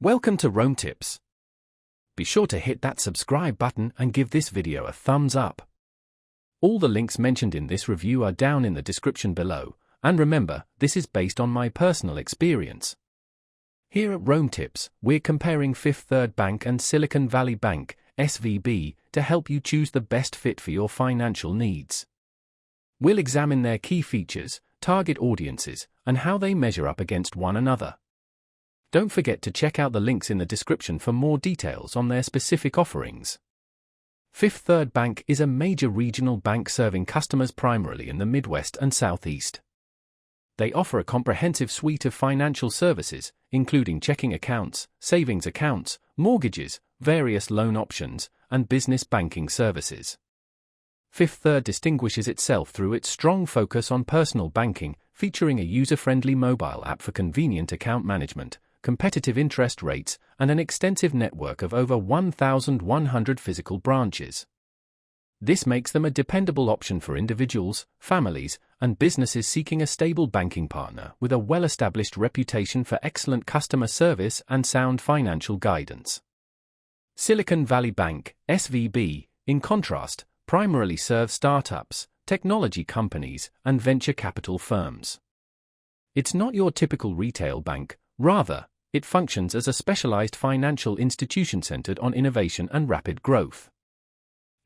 Welcome to Rome Tips. Be sure to hit that subscribe button and give this video a thumbs up. All the links mentioned in this review are down in the description below, and remember, this is based on my personal experience. Here at Rome Tips, we're comparing Fifth Third Bank and Silicon Valley Bank, SVB, to help you choose the best fit for your financial needs. We'll examine their key features, target audiences, and how they measure up against one another. Don't forget to check out the links in the description for more details on their specific offerings. Fifth Third Bank is a major regional bank serving customers primarily in the Midwest and Southeast. They offer a comprehensive suite of financial services, including checking accounts, savings accounts, mortgages, various loan options, and business banking services. Fifth Third distinguishes itself through its strong focus on personal banking, featuring a user-friendly mobile app for convenient account management, competitive interest rates, and an extensive network of over 1,100 physical branches. This makes them a dependable option for individuals, families, and businesses seeking a stable banking partner with a well-established reputation for excellent customer service and sound financial guidance. Silicon Valley Bank, SVB, in contrast, primarily serves startups, technology companies, and venture capital firms. It's not your typical retail bank, rather, it functions as a specialized financial institution centered on innovation and rapid growth.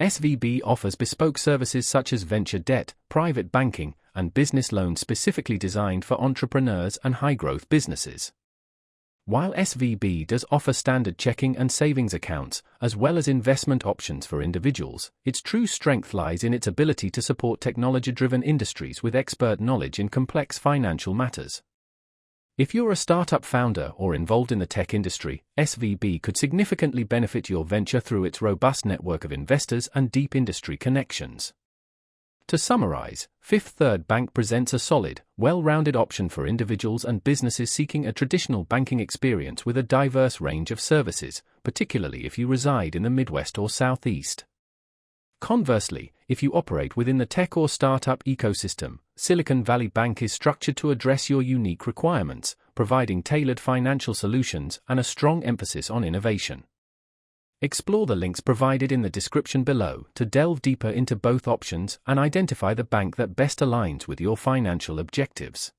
SVB offers bespoke services such as venture debt, private banking, and business loans specifically designed for entrepreneurs and high-growth businesses. While SVB does offer standard checking and savings accounts, as well as investment options for individuals, its true strength lies in its ability to support technology-driven industries with expert knowledge in complex financial matters. If you're a startup founder or involved in the tech industry, SVB could significantly benefit your venture through its robust network of investors and deep industry connections. To summarize, Fifth Third Bank presents a solid, well-rounded option for individuals and businesses seeking a traditional banking experience with a diverse range of services, particularly if you reside in the Midwest or Southeast. Conversely, if you operate within the tech or startup ecosystem, Silicon Valley Bank is structured to address your unique requirements, providing tailored financial solutions and a strong emphasis on innovation. Explore the links provided in the description below to delve deeper into both options and identify the bank that best aligns with your financial objectives.